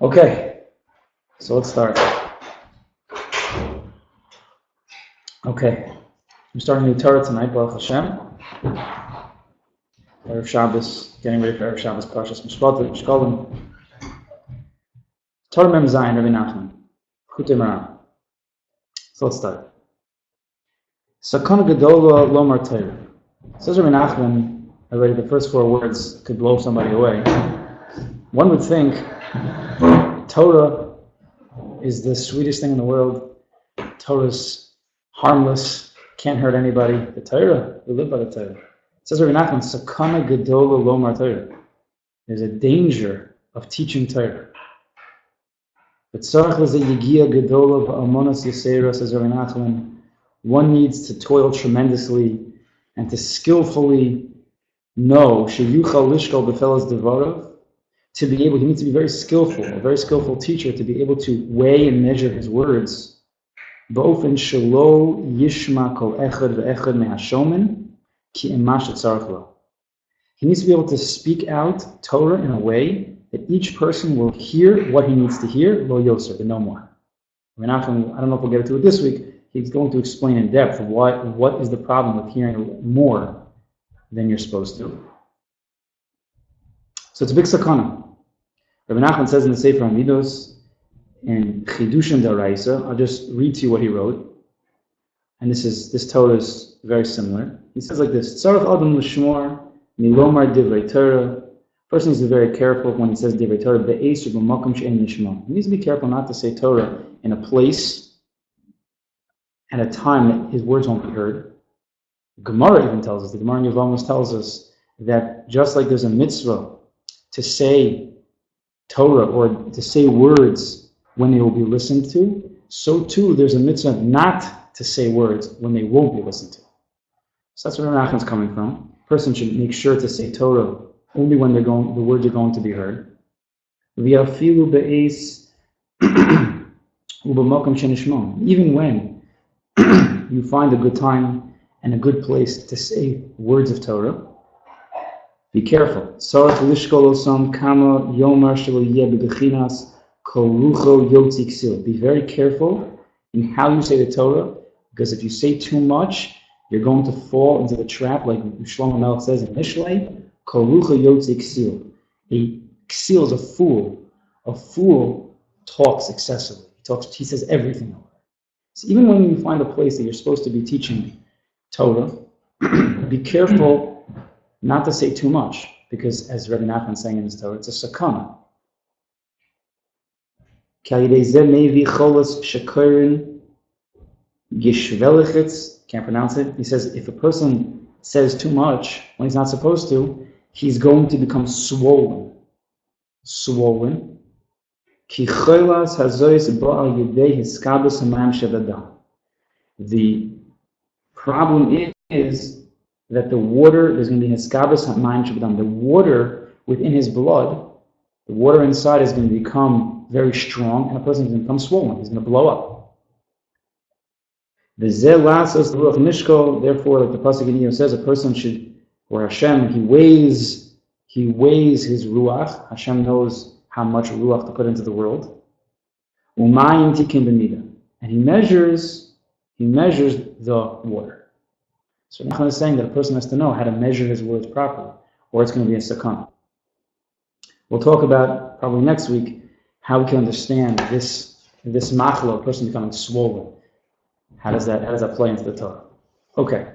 Okay, so let's start. Okay, we're starting a new Torah tonight, Baruch Hashem. Erev Shabbos, getting ready for Erev Shabbos, Parshas Mishpatim, Torah Mem Zayin, Rabbi Nachman, Chutei Moharan. So let's start. Sakana Gedola Lomar Torah. Says Rabbi Nachman, already the first four words could blow somebody away. One would think Torah is the sweetest thing in the world. Torah's harmless, can't hurt anybody. The Torah, we live by the Torah. It says Rabbi Nachman, Sakana Gedola Lomar Torah. There's a danger of teaching Torah. But Tzarech L'zeh Yigia Gedola Ba'amonas Yisera, says Rabbi Nachman, one needs to toil tremendously and to skillfully know Sheyuchal Lishkal B'felas Devarav, to be able, he needs to be very skillful, a very skillful teacher, to be able to weigh and measure his words. Ba'ofen shelo yishma kol echad ve'echad me'ashomen ki emash etzarech lo. He needs to be able to speak out Torah in a way that each person will hear what he needs to hear, lo yoser, but no more. I don't know if we'll get into it this week. He's going to explain in depth what is the problem with hearing more than you're supposed to. So it's a big sakana. Rabbi Nachman says in the Sefer Hamidos, in Chidushim D'Oraisa, I'll just read to you what he wrote. And this Torah is very similar. He says like this: Tzarech Adam L'shmor Milomar Divrei Torah. Person needs to be very careful when he says Divrei Torah. Be'esu b'makom she'en nishma. He needs to be careful not to say Torah in a place at a time that his words won't be heard. Gemara even tells us, the Gemara in Yevamos tells us that just like there's a mitzvah to say Torah or to say words when they will be listened to, so too there's a mitzvah not to say words when they won't be listened to. So that's where Rabbi Nachman's coming from. A person should make sure to say Torah only when the words are going to be heard. Even when you find a good time and a good place to say words of Torah, be careful. Be very careful in how you say the Torah, because if you say too much, you're going to fall into the trap, like Shlomo Melech says in Mishlei, a ksil is a fool. A fool talks excessively. He says everything. So even when you find a place that you're supposed to be teaching Torah, be careful not to say too much, because as Rabbi Nachman is saying in his Torah, it's a sakana. Can't pronounce it. He says if a person says too much when he's not supposed to, he's going to become swollen. Swollen. The problem is that the water, there's going to be hiskabas hamayim shebadam. The water within his blood, the water inside is going to become very strong, and a person is going to become swollen. He's going to blow up. Therefore, like the pasuk in Yirmyahu says, a person should, or Hashem, he weighs his ruach. Hashem knows how much ruach to put into the world. And he measures the water. So Nachman is saying that a person has to know how to measure his words properly, or it's going to be a sakana. We'll talk about, probably next week, how we can understand this machlo, a person becoming swollen. How does that play into the Torah? Okay.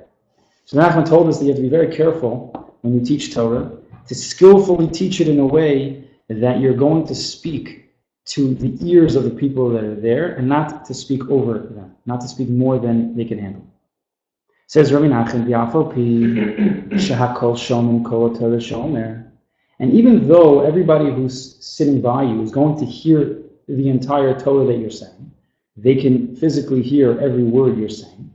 So Nachman told us that you have to be very careful when you teach Torah, to skillfully teach it in a way that you're going to speak to the ears of the people that are there, and not to speak over them, not to speak more than they can handle. Says Rabbi Nachman, and even though everybody who's sitting by you is going to hear the entire Torah that you're saying, they can physically hear every word you're saying.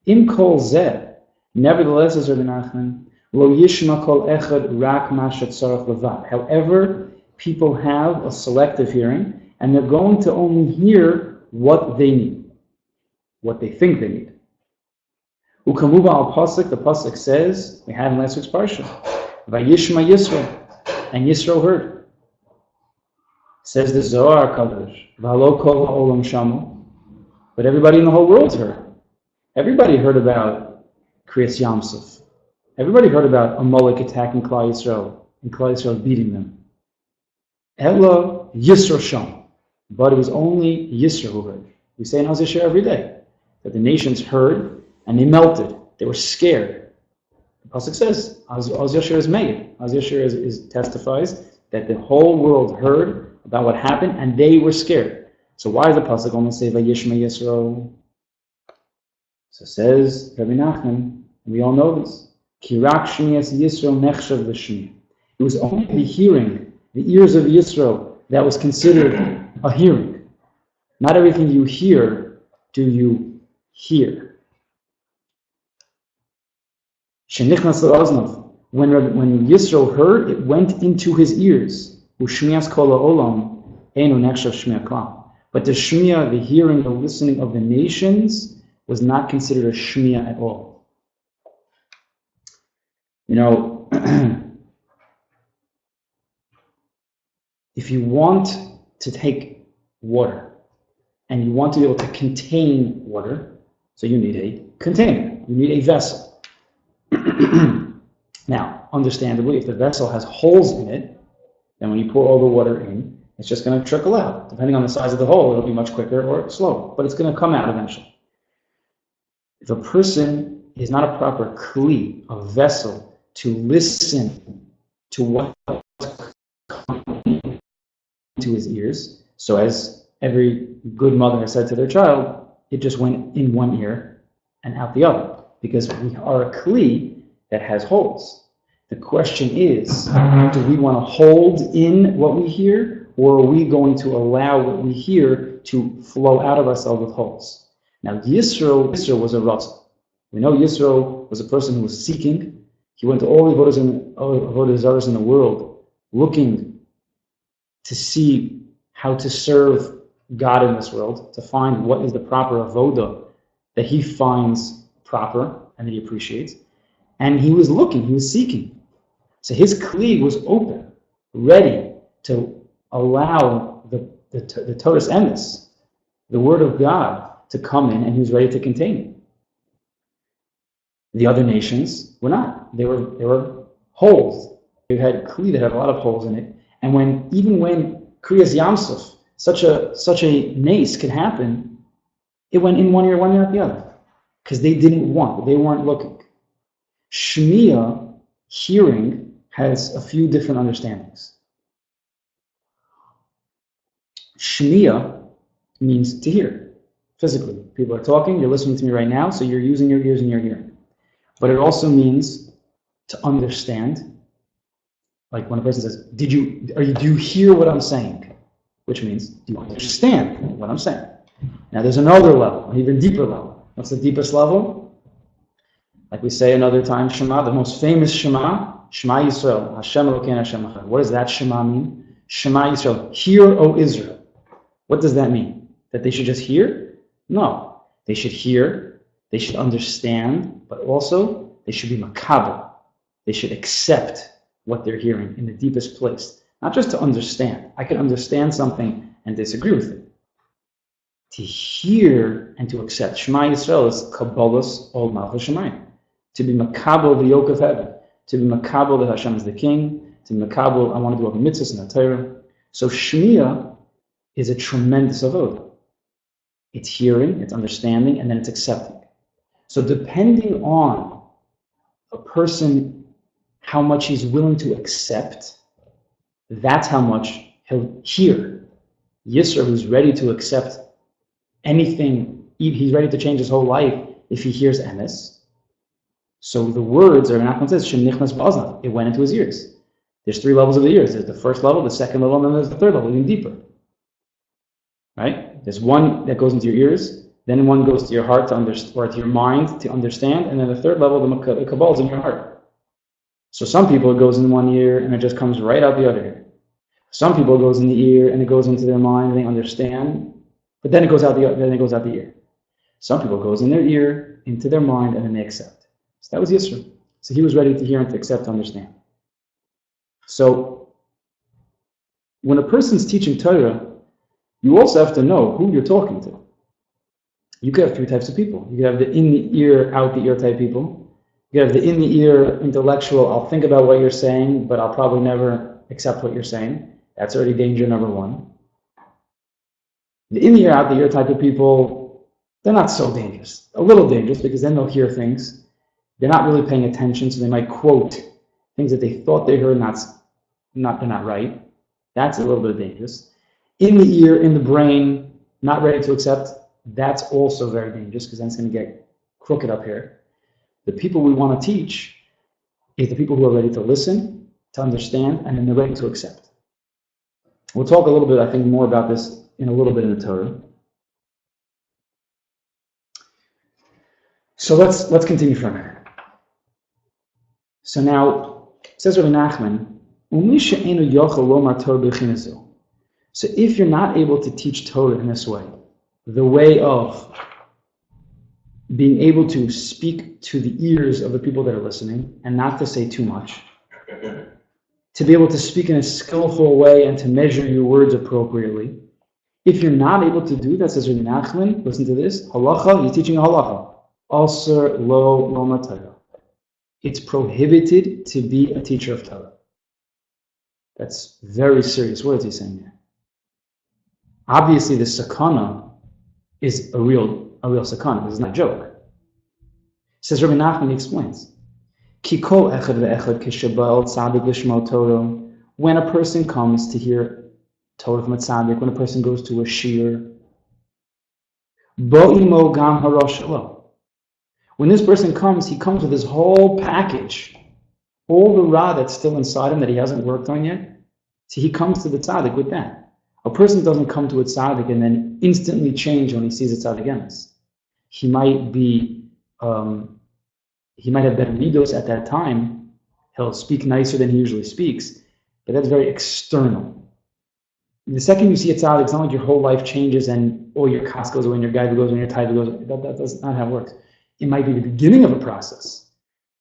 Im kol zeh, nevertheless, says Rabbi Nachman, lo yishma kol echad rak ma shetzarech levad. However, people have a selective hearing, and they're going to only hear what they need, what they think they need. Ukamuba al pasuk, the pasuk says, we had in last week's parsha, vayishma Yisro, and Yisro heard. Says the Zohar Kadosh, V'alo kol ha'olam shamu. But everybody in the whole world heard. Everybody heard about Kriyas Yamsuf. Everybody heard about Amalek attacking Klal Yisrael and Klal Yisrael beating them. Ella Yisro Sham. But it was only Yisro who heard. We say in Oz Yashir every day that the nations heard and they melted. They were scared. The pasuk says Oz Yashir is made. Oz Yashir is testifies that the whole world heard about what happened and they were scared. So why does the pasuk only say Vayishma Yisro? So says Rabbi Nachman, and we all know this. Kirak Shmiyas Yisro Nechshav L'Shmi. It was only the hearing, the ears of Yisro, that was considered a hearing. Not everything you hear do you hear. Shenichnas L'Oznav. When Yisro heard, it went into his ears. Ushmiyas Kol Ha'olam Einu Nechshav Shmiya Klal. But the Shmiya, the hearing, the listening of the nations, was not considered a shmiya at all. You know, if you want to take water and you want to be able to contain water, so you need a container, you need a vessel. Now, understandably, if the vessel has holes in it, then when you pour all the water in, it's just going to trickle out. Depending on the size of the hole, it'll be much quicker or slower, but it's going to come out eventually. If a person is not a proper kli, a vessel, to listen to what comes into his ears, so as every good mother has said to their child, it just went in one ear and out the other, because we are a kli that has holes. The question is, do we want to hold in what we hear, or are we going to allow what we hear to flow out of ourselves with holes? Now, Yisro was a ratzah. We know Yisro was a person who was seeking. He went to all the avodah zaros in the world, looking to see how to serve God in this world, to find what is the proper avodah that he finds proper and that he appreciates. And he was looking, he was seeking. So his kli was open, ready to allow the Torah emes, the word of God, to come in, and he was ready to contain it. The other nations were not. They were holes. They had kli that had a lot of holes in it. And even when Kriyas Yamsuf, such a nace could happen, it went in one ear out the other, because they didn't want, they weren't looking. Shmiya, hearing, has a few different understandings. Shmiya means to hear. Physically, people are talking, you're listening to me right now, so you're using your ears and you're hearing. But it also means to understand. Like when a person says, do you hear what I'm saying? Which means, do you understand what I'm saying? Now there's another level, an even deeper level. What's the deepest level? Like we say another time, Shema, the most famous Shema, Shema Yisrael, Hashem Elokeinu Hashem Echad. What does that Shema mean? Shema Yisrael, hear, O Israel. What does that mean? That they should just hear? No, they should hear, they should understand, but also they should be makabel. They should accept what they're hearing in the deepest place. Not just to understand. I can understand something and disagree with it. To hear and to accept. Shema Yisrael is kabbalas ol malchus shemayim. To be makabel the yoke of heaven. To be makabel that Hashem is the king. To be makabel, I want to do all the mitzvahs and the Torah. So Shmiya is a tremendous avodah. It's hearing, it's understanding, and then it's accepting. So depending on a person, how much he's willing to accept, that's how much he'll hear. Yisro, who's ready to accept anything, he's ready to change his whole life if he hears emes. So the words are not says shenichnas ba'oznav. It went into his ears. There's 3 levels of the ears. There's the first level, the second level, and then there's the third level, even deeper. Right? There's one that goes into your ears, then one goes to your heart to understand, or to your mind to understand, and then the third level, the kabbalah, is in your heart. So some people it goes in one ear and it just comes right out the other ear. Some people it goes in the ear and it goes into their mind and they understand, but then it goes out the ear. Some people it goes in their ear, into their mind, and then they accept. So that was Yisro. So he was ready to hear and to accept, to understand. So when a person's teaching Torah, you also have to know who you're talking to. You could have three types of people. You could have the in the ear, out the ear type people. You could have the in the ear, intellectual, I'll think about what you're saying, but I'll probably never accept what you're saying. That's already danger number one. The in the ear, out the ear type of people, they're not so dangerous. A little dangerous because then they'll hear things. They're not really paying attention, so they might quote things that they thought they heard, they're not right. That's a little bit dangerous. In the ear, in the brain, not ready to accept, that's also very dangerous because then it's going to get crooked up here. The people we want to teach is the people who are ready to listen, to understand, and then they're ready to accept. We'll talk a little bit, I think, more about this in a little bit in the Torah. So let's continue for a minute. So now, says Rabbi Nachman, so if you're not able to teach Torah in this way, the way of being able to speak to the ears of the people that are listening and not to say too much, to be able to speak in a skillful way and to measure your words appropriately, if you're not able to do that, says Rabbi Nachman, listen to this, halacha, you're teaching a halacha, Aser lo lomar Torah. It's prohibited to be a teacher of Torah. That's very serious words he's saying here. Obviously, the sakana is a real sakana. This is not a joke. Says Rabbi Nachman, he explains. Ki kol echad ve'echad kishabal tzadik lishmo Torah. When a person comes to hear Torah from a tzaddik, when a person goes to a shir, bo'imo gam harosh lo. When this person comes, he comes with his whole package, all the ra that's still inside him that he hasn't worked on yet. So he comes to the tzaddik with that. A person doesn't come to a tzaddik and then instantly change when he sees a tzaddik emes. He might have better midos at that time. He'll speak nicer than he usually speaks, but that's very external. The second you see a tzaddik, it's not like your whole life changes and all your kas goes away and your gaiva goes away and your taiva goes away. That's not how it works. It might be the beginning of a process,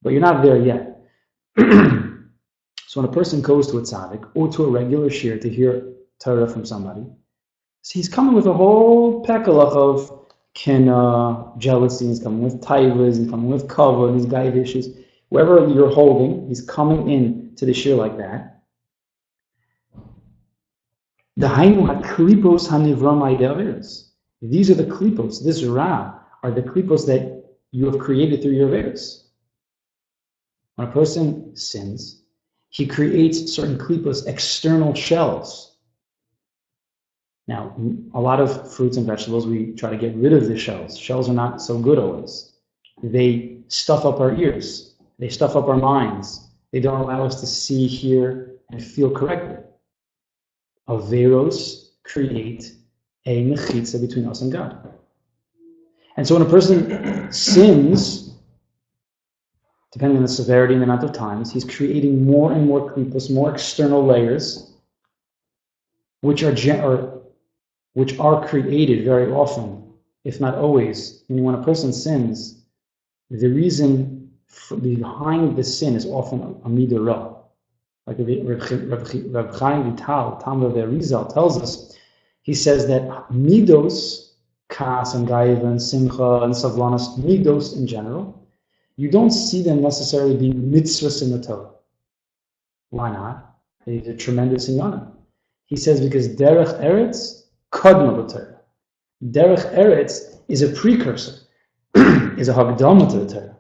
but you're not there yet. So when a person goes to a tzaddik or to a regular shir to hear Torah from somebody, so he's coming with a whole pekalach of jealousy, he's coming with taivas, he's coming with kavod, these gaiva issues. Wherever you're holding, he's coming in to the shir like that. The hainu haklipos hanivram aideveres. These are the klipos. This ra are the klipos that you have created through your averos. When a person sins, he creates certain klipos, external shells. Now, a lot of fruits and vegetables, we try to get rid of the shells. Shells are not so good always. They stuff up our ears. They stuff up our minds. They don't allow us to see, hear, and feel correctly. Averos create a mechitza between us and God. And so when a person sins, depending on the severity and the amount of times, he's creating more and more klipos, more external layers, which are created very often, if not always. Meaning when a person sins, the reason behind the sin is often a midah ra. Like Reb Chaim Vital, Talmud of Arizal, tells us, he says that midos, kas and gaiva and simcha and savlanas, midos in general, you don't see them necessarily being mitzvahs in the Torah. Why not? They're tremendous in Yana. He says because derech eretz kadma b'Torah. Derech eretz is a precursor, is a hagdama to the Torah.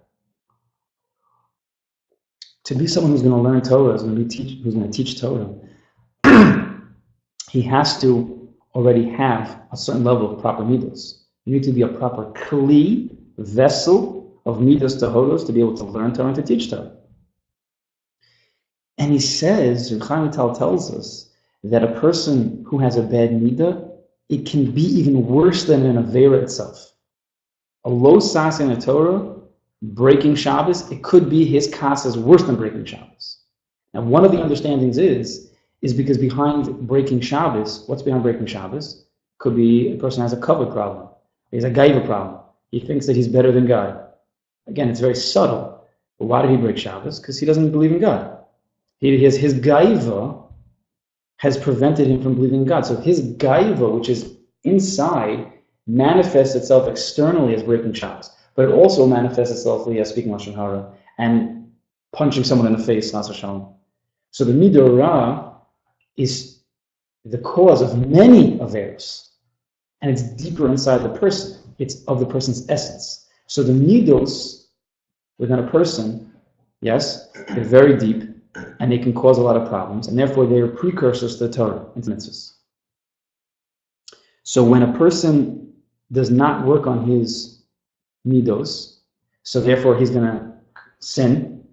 To be someone who's going to learn Torah, who's going to teach Torah, he has to already have a certain level of proper midos. You need to be a proper kli, vessel of midos tohoros to be able to learn Torah and to teach Torah. And he says, Reb Chaim Vital tells us that a person who has a bad midah, it can be even worse than an avera itself. A low sas in a Torah, breaking Shabbos, it could be his kas is worse than breaking Shabbos. Now, one of the understandings is because behind breaking Shabbos, what's behind breaking Shabbos? Could be a person has a kavod problem. He has a gaiva problem. He thinks that he's better than God. Again, it's very subtle. But why did he break Shabbos? Because he doesn't believe in God. He has his gaiva has prevented him from believing in God. So his gaiva, which is inside, manifests itself externally as breaking Shabbos, but it also manifests itself as speaking Lashon Hara and punching someone in the face, Nas Hashem. So the Midah Ra is the cause of many averos, and it's deeper inside the person. It's of the person's essence. So the midos within a person, yes, they're very deep, and they can cause a lot of problems, and therefore they are precursors to the Torah and to mitzvahs. So when a person does not work on his midos, so therefore he's going to sin.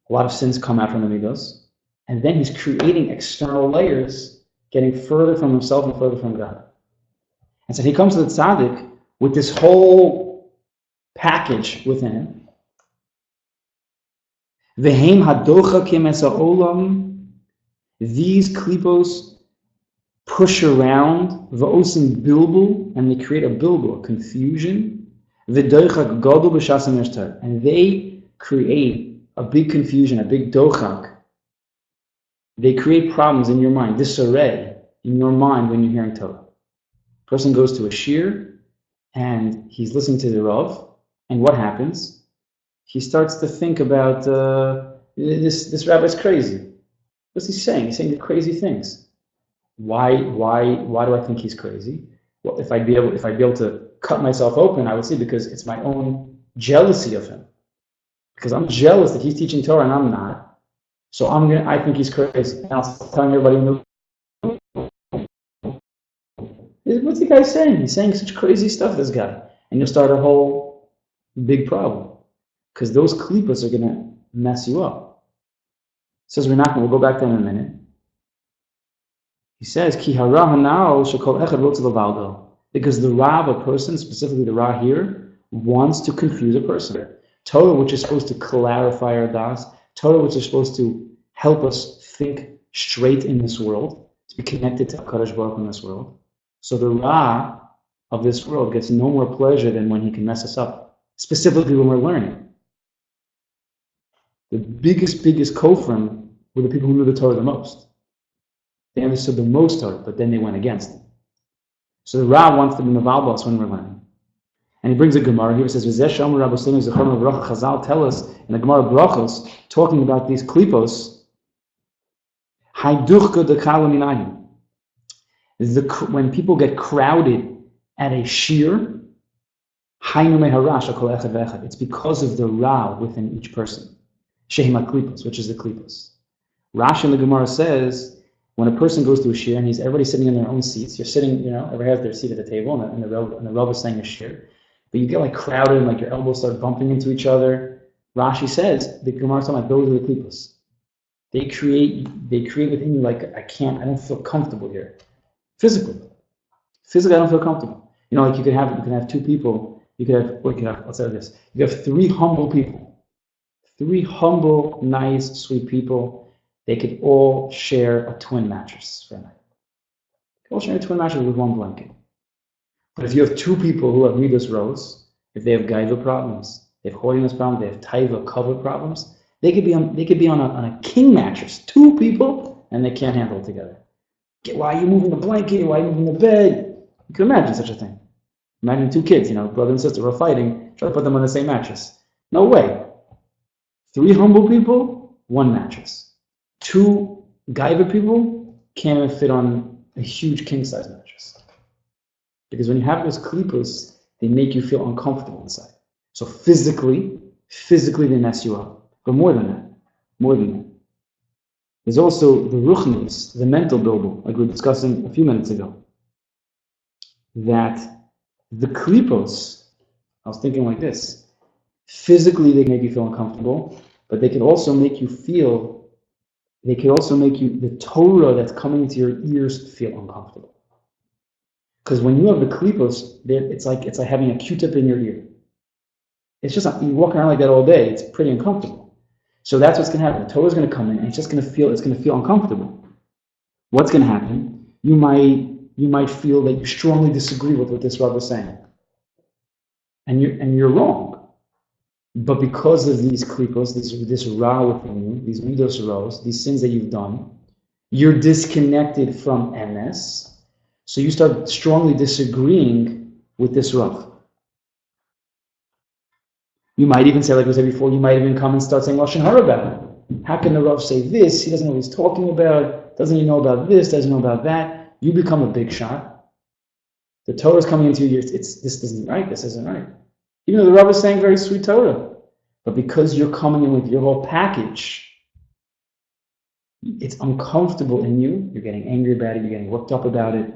A lot of sins come out from the midos, and then he's creating external layers, getting further from himself and further from God. And so he comes to the tzaddik with this whole package within him. Vehem hadocha kemesa olam. These klipos push around va'osim bilbul, and they create a bilbul, confusion. V'dochak gadol b'shasam yashtar, and they create a big confusion, a big dochak. They create problems in your mind, disarray in your mind when you're hearing Torah. Person goes to a shir and he's listening to the Rav, and what happens? He starts to think about this rabbi's crazy. What's he saying? He's saying crazy things. Why do I think he's crazy? Well, if I'd be able to cut myself open, I would see, because it's my own jealousy of him. Because I'm jealous that he's teaching Torah and I'm not. So I think he's crazy. And I'll start telling everybody in the room, what's the guy saying? He's saying such crazy stuff, this guy. And you'll start a whole big problem. Because those klipas are going to mess you up. Says Renachman, we'll go back there in a minute. He says, Ki hara hanao shekol echad rotz levaldo. Because the Ra of a person, specifically the Ra here, wants to confuse a person. Torah, which is supposed to clarify our das, Torah, which is supposed to help us think straight in this world, to be connected to HaKadosh Baruch Hu in this world. So the Ra of this world gets no more pleasure than when he can mess us up, specifically when we're learning. The biggest kofrim were the people who knew the Torah the most. They understood the most Torah, but then they went against it. So the Ra wants to be mevalbos when we're learning. And he brings a Gemara here. He says, Chazal tell us in the Gemara Brachos, talking about these klipos, when people get crowded at a shir, it's because of the Ra within each person. Shehima klipos, which is the klipos. Rashi in the Gemara says, when a person goes to a shir and everybody's sitting in their own seats, you're sitting, everybody has their seat at the table, and the Rav is saying a shir, but you get like crowded and like your elbows start bumping into each other. Rashi says, the Gemara is talking about those are the klipos. They create within you like, I don't feel comfortable here. Physically, I don't feel comfortable. Like you can have two people, let's say this, you have three humble people. Three humble, nice, sweet people. They could all share a twin mattress for a night. They could all share a twin mattress with one blanket. But if you have two people who have midas rows, if they have gaiva problems, they have holiness problems, they have taiva cover problems, they could be on a king mattress. Two people, and they can't handle it together. Why are you moving the blanket? Why are you moving the bed? You can imagine such a thing. Imagine two kids, brother and sister, were fighting, try to put them on the same mattress. No way. Three humble people, one mattress. Two gaiva people can't even fit on a huge king-size mattress. Because when you have those klipos, they make you feel uncomfortable inside. So physically they mess you up. But more than that. There's also the ruchnis, the mental bilbul, like we were discussing a few minutes ago. That the klipos, I was thinking like this, physically they make you feel uncomfortable, but they can also make you the Torah that's coming to your ears feel uncomfortable. Because when you have the klipos, it's like having a Q-tip in your ear. It's just you walk around like that all day. It's pretty uncomfortable. So that's what's going to happen. The Torah is going to come in, and it's going to feel uncomfortable. What's going to happen? You might feel that you strongly disagree with what this Rav is saying, and you're wrong. But because of these klipos, this Ra within you, these midos raos, these sins that you've done, You're disconnected from emes, so you start strongly disagreeing with this Rav. You might even say, like we said before, you might even come and start saying Lashon Hara about it. How can the Rav say this? He doesn't know what he's talking about. Doesn't he know about this? Doesn't know about that? You become a big shot. The Torah is coming into you. This isn't right. This isn't right. Even though the Rav is saying very sweet Torah, but because you're coming in with your whole package, it's uncomfortable in you. You're getting angry about it. You're getting worked up about it.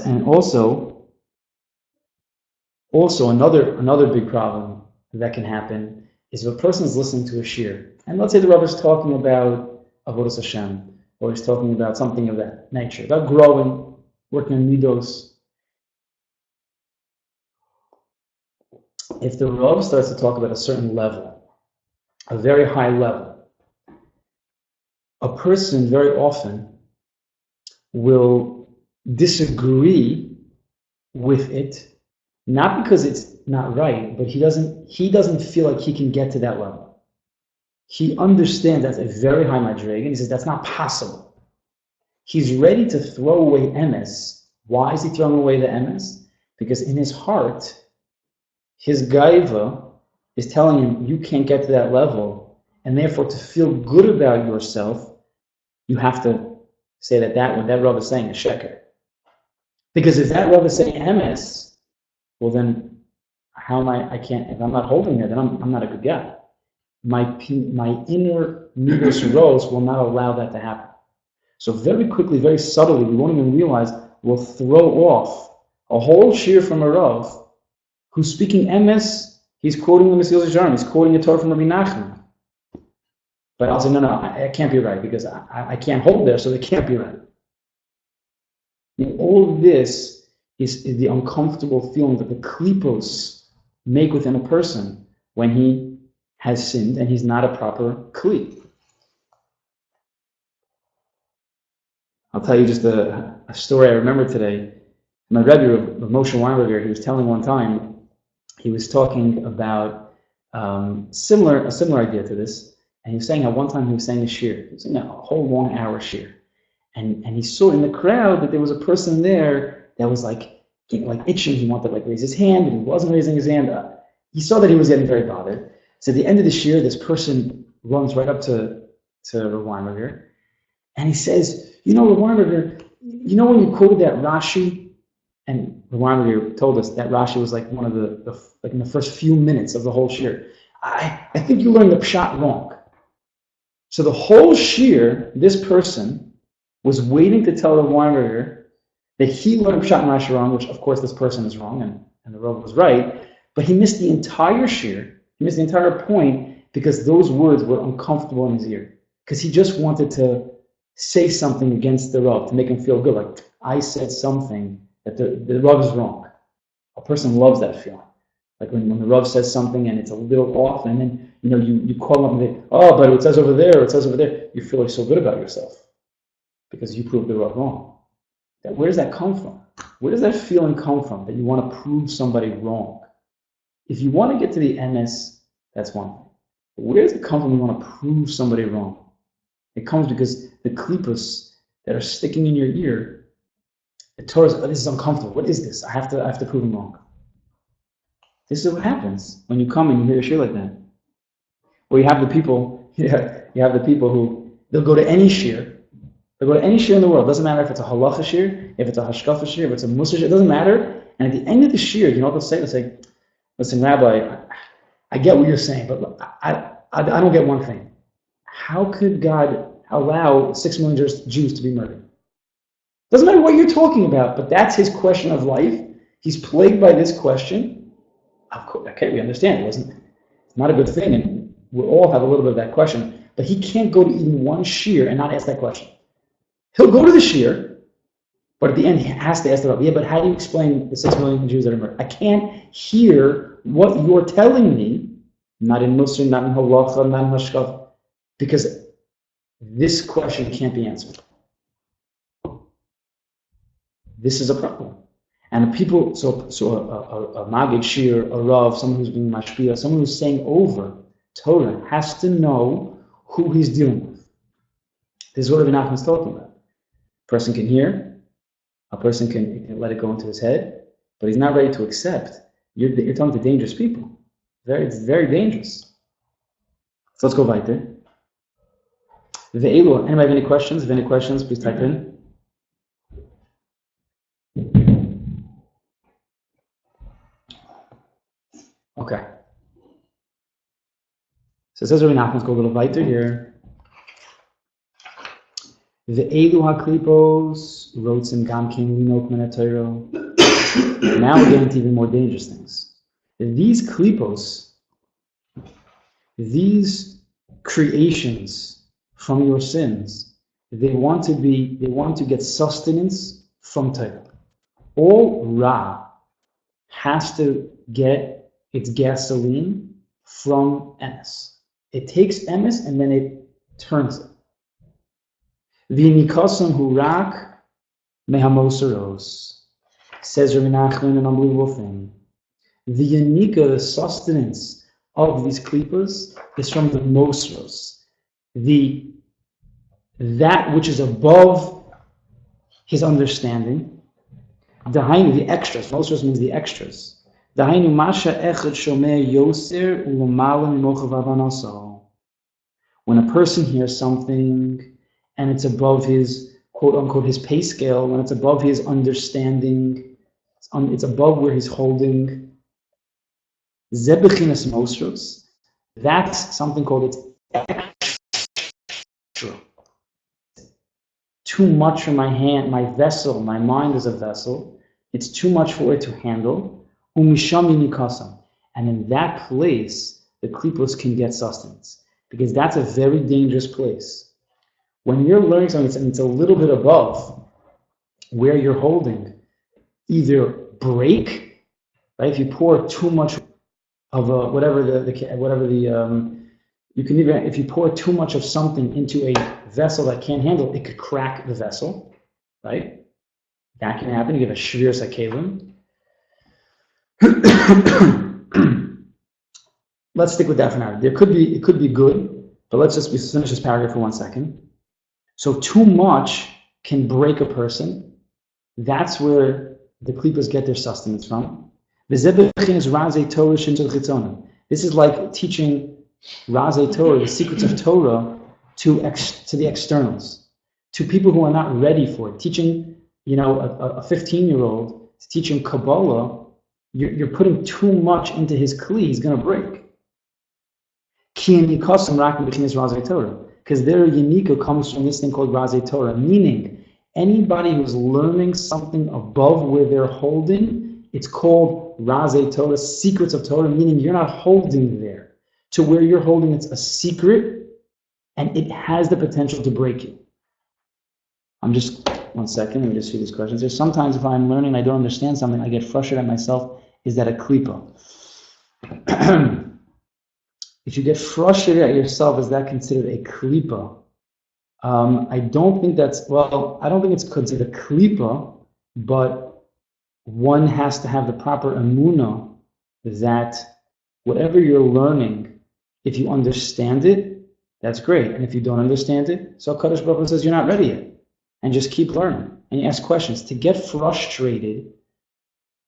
And also another big problem that can happen is if a person is listening to a shir, and let's say the Rebbe is talking about Avodas Hashem, or he's talking about something of that nature, about growing, working on midos. If the Rebbe starts to talk about a certain level, a very high level, a person very often will disagree with it, not because it's not right, but he doesn't feel like he can get to that level. He understands that's a very high madriga, and he says that's not possible. He's ready to throw away emes. Why is he throwing away the emes? Because in his heart, his gaiva is telling him you can't get to that level, and therefore to feel good about yourself, you have to say that what that Rav is saying is sheker. Because if that Rav is saying emes, well then, how am I can't, if I'm not holding it, then I'm not a good guy. My inner midos rose will not allow that to happen. So very quickly, very subtly, we won't even realize, we'll throw off a whole shir from a Rav who's speaking emes. He's quoting the Mesilas Yesharim, he's quoting a Torah from Rabbi Nachman. But I'll say, no, it can't be right, because I can't hold there, so it can't be right. And all of this is the uncomfortable feeling that the klipos make within a person when he has sinned and he's not a proper kli. I'll tell you just a story I remember today. My Rebbe, Moshe Weinberger, he was telling one time, he was talking about a similar idea to this, and he was saying how one time he was saying a shir. He was saying a whole long hour shir. And he saw in the crowd that there was a person there that was like itching. He wanted to raise his hand, and he wasn't raising his hand. He saw that he was getting very bothered. So at the end of the shir, this person runs right up to Rav Weinberger, and he says, Rav Weinberger, when you quoted that Rashi, and Rav Weinberger told us that Rashi was like one of the in the first few minutes of the whole shir. I think you learned the pshat wrong. So the whole shir, this person was waiting to tell Rav Weinberger that he learned Pshat and Rashi wrong, which of course this person is wrong, and the Rav was right, but he missed the entire shir, he missed the entire point, because those words were uncomfortable in his ear. Because he just wanted to say something against the Rav, to make him feel good, like, I said something that the Rav is wrong. A person loves that feeling. Like when the Rav says something and it's a little off, and then you call him up and say, oh, but it says over there, you feel like so good about yourself, because you proved the Rav wrong. Where does that come from? Where does that feeling come from, that you want to prove somebody wrong? If you want to get to the emes, that's one thing. But where does it come from you want to prove somebody wrong? It comes because the klipos that are sticking in your ear, the Torah says, this is uncomfortable. What is this? I have to prove him wrong. This is what happens when you come and you hear a shir like that. Or you have the people, you have the people who, they'll go to any shir. They'll go to any shir in the world. It doesn't matter if it's a halacha shir, if it's a hashkafa shir, if it's a mussar shir, it doesn't matter. And at the end of the shir, you know what they'll say? They'll say, listen, Rabbi, I get what you're saying, but I don't get one thing. How could God allow 6 million Jews to be murdered? Doesn't matter what you're talking about, but that's his question of life. He's plagued by this question. Of course, okay, we understand it's not a good thing, and we all have a little bit of that question, but he can't go to even one shir and not ask that question. He'll go to the shir, but at the end he has to ask the Rabbi, but how do you explain the 6 million Jews that are murdered? I can't hear what you're telling me, not in Muslim, not in Halacha, not in Hashkaf, because this question can't be answered. This is a problem. And people, so a Magid Shir, a Rav, someone who's being mashpia, someone who's saying over Torah has to know who he's dealing with. This is what Rabbi Nachman is talking about. A person can hear, a person can let it go into his head, but he's not ready to accept. You're talking to dangerous people. It's very dangerous. So let's go weiter. Ve'elu, anybody have any questions? If any questions, please type in. Okay. So it says Rabbi Nachman, let's go a little weiter here. Ve'elu haklipos, rotzim gam king linok menatero. Now we're getting to even more dangerous things. These klipos, these creations from your sins, they want to get sustenance from Torah. All Ra has to get its gasoline from emes. It takes emes and then it turns it. V'nikosam hurak mehamosaros. Says Rabbi Nachman, an unbelievable thing. The yanika, the sustenance of these klippas is from the mosros, that which is above his understanding. Dahainu, the extras. Mosros means the extras. Dahainu masha echad shomer yoser u'malam mochav avanaso. When a person hears something and it's above his quote unquote his pay scale, when it's above his understanding, it's above where he's holding. Zebechinas mosros. That's something called it's extra. Too much for my hand, my vessel, my mind is a vessel. It's too much for it to handle. Umishami nikasam. And in that place, the klipos can get sustenance. Because that's a very dangerous place. When you're learning something and it's a little bit above where you're holding, either break, right? If you pour too much of you can even, if you pour too much of something into a vessel that can't handle, it could crack the vessel, right? That can happen. You get a shvir sakelim. Let's stick with that for now. It could be good, but let's just finish this paragraph for 1 second. So too much can break a person. That's where the klippas get their sustenance from. This is like teaching Razei Torah, the secrets of Torah, to the externals, to people who are not ready for it. Teaching, a 15-year-old, to teach him Kabbalah, you're putting too much into his kli, he's going to break. Because their Yanika comes from this thing called Razei Torah, meaning anybody who's learning something above where they're holding, it's called Razei Torah, secrets of Torah, meaning you're not holding there. To where you're holding, it's a secret, and it has the potential to break you. I'm just, 1 second, let me just see these questions here. Sometimes if I'm learning and I don't understand something, I get frustrated at myself. Is that a klipa? If you get frustrated at yourself, is that considered a klipa? I don't think it's considered a klipa, but one has to have the proper emunah that whatever you're learning, if you understand it, that's great. And if you don't understand it, so Kadosh Baruch Hu says you're not ready yet. And just keep learning. And you ask questions. To get frustrated,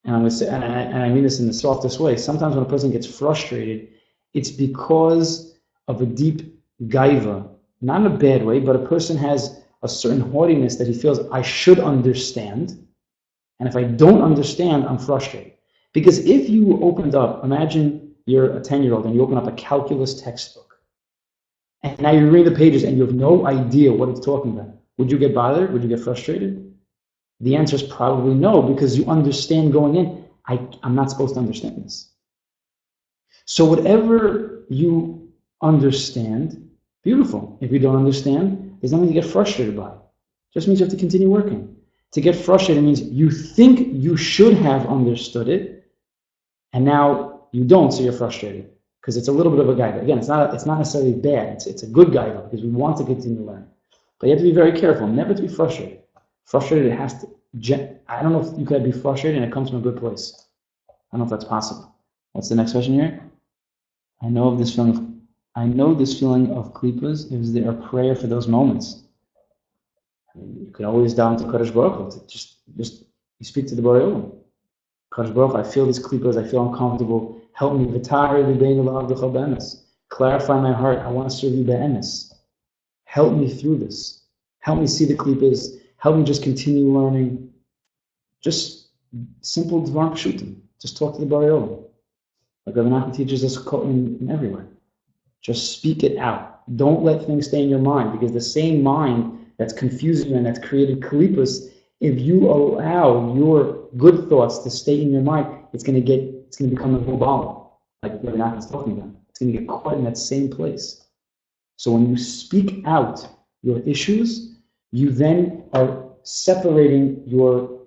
and I'm going to say, and I mean this in the softest way, sometimes when a person gets frustrated, it's because of a deep gaiva. Not in a bad way, but a person has a certain haughtiness that he feels, I should understand. And if I don't understand, I'm frustrated. Because if you opened up, imagine you're a 10-year-old and you open up a calculus textbook. And now you read the pages and you have no idea what it's talking about. Would you get bothered? Would you get frustrated? The answer is probably no, because you understand going in, I'm not supposed to understand this. So whatever you understand, beautiful. If you don't understand, there's nothing to get frustrated by. It just means you have to continue working. To get frustrated means you think you should have understood it, and now you don't, so you're frustrated. Because it's a little bit of a guide. Again, it's not necessarily bad. It's a good guide, because we want to continue to learn. But you have to be very careful, never to be frustrated. Frustrated, it has to, I don't know if you could be frustrated and it comes from a good place. I don't know if that's possible. What's the next question here? I know of this film. I know this feeling of klipas. Is there a prayer for those moments? I mean, you can always down to Kadosh Baruch Hu. Just you speak to the Borei Olam. Kadosh Baruch Hu, I feel these klipas. I feel uncomfortable. Help me. Clarify my heart. I want to serve you be'emes. Help me through this. Help me see the klipas. Help me just continue learning. Just simple dvar pshutim. Just talk to the Borei Olam. Like Rabbi Nachman teaches us in everywhere. Just speak it out. Don't let things stay in your mind, because the same mind that's confusing you and that's created klipas, if you allow your good thoughts to stay in your mind, it's going to become a ball, like Rabbi Nachman's talking about. It's going to get caught in that same place. So when you speak out your issues, you then are separating your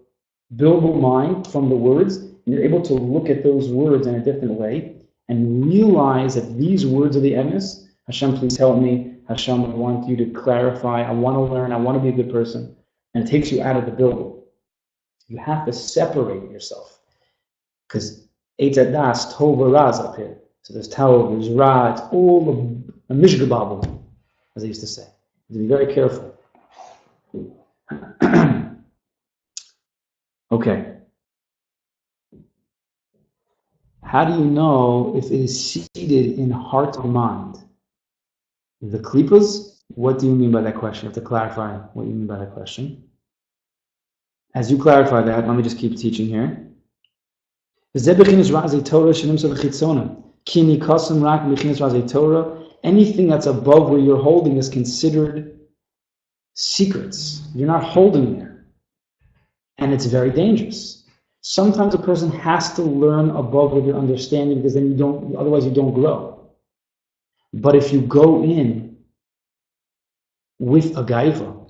billable mind from the words, and you're able to look at those words in a different way and realize that these words are the emes. Hashem, please help me. Hashem, I want you to clarify. I want to learn. I want to be a good person. And it takes you out of the billable. You have to separate yourself, because Eitz Adas, Tov Raz up here. So there's Tov, there's Ra, it's all a mishgababel, as I used to say. You have to be very careful. Okay. How do you know if it is seated in heart or mind? The klipas? What do you mean by that question? You have to clarify what you mean by that question. As you clarify that, let me just keep teaching here. Anything that's above where you're holding is considered secrets. You're not holding there. And it's very dangerous. Sometimes a person has to learn above what you're understanding, because then otherwise you don't grow. But if you go in with a gaiva,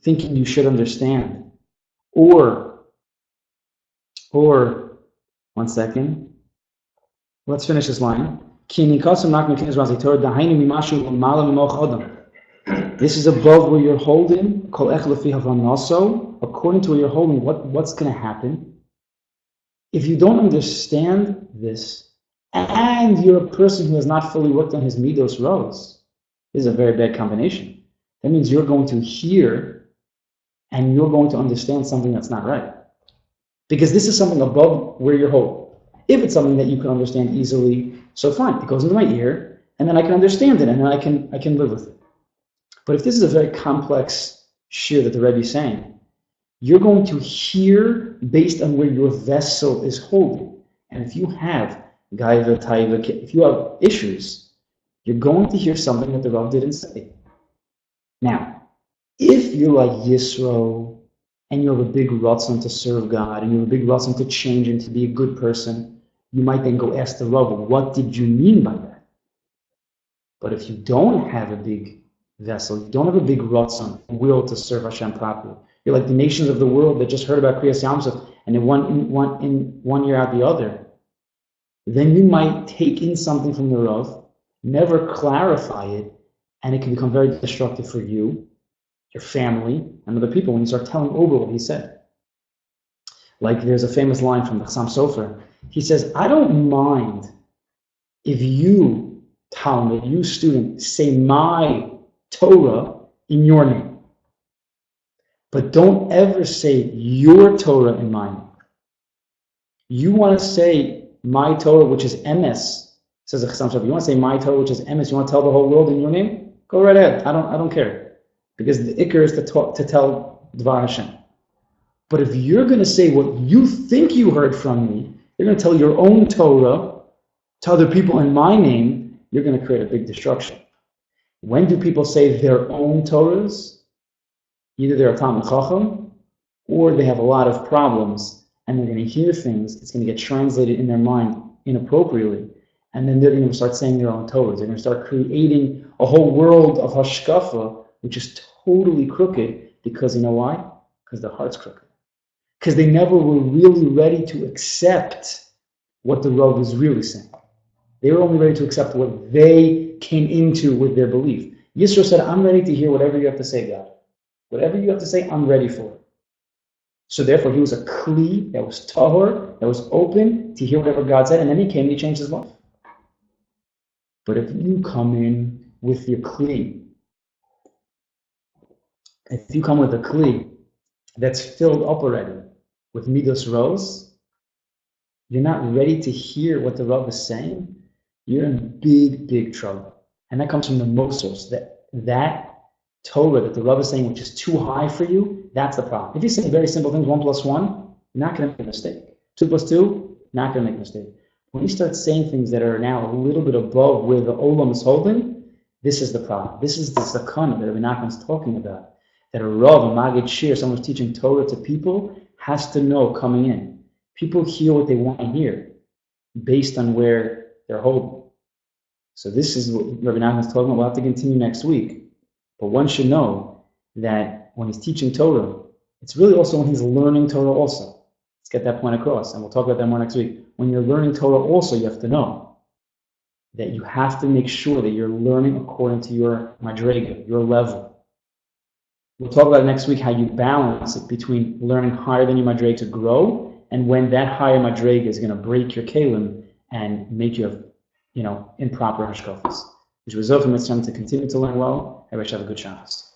thinking you should understand, or one second, let's finish this line. This is above where you're holding. According to where you're holding, what's going to happen? If you don't understand this, and you're a person who has not fully worked on his midos rows, this is a very bad combination. That means you're going to hear, and you're going to understand something that's not right. Because this is something above where you're holding. If it's something that you can understand easily, so fine, it goes into my ear, and then I can understand it, and then I can live with it. But if this is a very complex shir that the Rebbe is saying, you're going to hear based on where your vessel is holding. And if you have gaiva, taiva, if you have issues, you're going to hear something that the Rav didn't say. Now, if you're like Yisro, and you have a big ratzon to serve God, and you have a big ratzon to change and to be a good person, you might then go ask the Rav, what did you mean by that? But if you don't have a big vessel, you don't have a big ratzon, will to serve Hashem properly, you're like the nations of the world that just heard about Kriyas Yamsuf, and in one year out the other, then you might take in something from the Rav, never clarify it, and it can become very destructive for you, your family, and other people when you start telling over what he said. Like there's a famous line from the Chassam Sofer. He says, I don't mind if you, Talmud, you student, say my Torah in your name. But don't ever say your Torah in my name. You want to say my Torah, which is emes, says the Chassam Sofer. You want to say my Torah, which is emes, you want to tell the whole world in your name? Go right ahead. I don't care. Because the ikar is to tell Dvar Hashem. But if you're going to say what you think you heard from me, you're going to tell your own Torah to other people in my name, you're going to create a big destruction. When do people say their own Torahs? Either they're a Talmid Chacham, or they have a lot of problems, and they're going to hear things, it's going to get translated in their mind inappropriately, and then they're going to start saying their own Torahs. They're going to start creating a whole world of hashkafa, which is totally crooked, because you know why? Because their heart's crooked. Because they never were really ready to accept what the Rav was really saying. They were only ready to accept what they came into with their belief. Yisro said, I'm ready to hear whatever you have to say, God. Whatever you have to say, I'm ready for it. So therefore, he was a kli that was tahor, that was open to hear whatever God said, and then he came and he changed his life. But if you come in with your kli, if you come with a kli that's filled up already with midos rose, you're not ready to hear what the Rav is saying, you're in big, big trouble. And that comes from the Mosers, that Torah that the Rav is saying, which is too high for you, that's the problem. If you say very simple things, 1 + 1, you're not going to make a mistake. 2 + 2, not going to make a mistake. When you start saying things that are now a little bit above where the Olam is holding, this is the problem. This is the sakana that Rabbi Nachman is talking about. That a Rav, a Magid Shir, someone who's teaching Torah to people, has to know coming in. People hear what they want to hear based on where they're holding. So this is what Rabbi Nachman is talking about. We'll have to continue next week. But one should know that when he's teaching Torah, it's really also when he's learning Torah also. Let's get that point across, and we'll talk about that more next week. When you're learning Torah also, you have to know that you have to make sure that you're learning according to your madrega, your level. We'll talk about next week how you balance it between learning higher than your madrega to grow, and when that higher madrega is going to break your kalim and make you have, improper hashkafas. Which was over from Mitzvah to continue to learn well. Everybody should have a good Shabbos.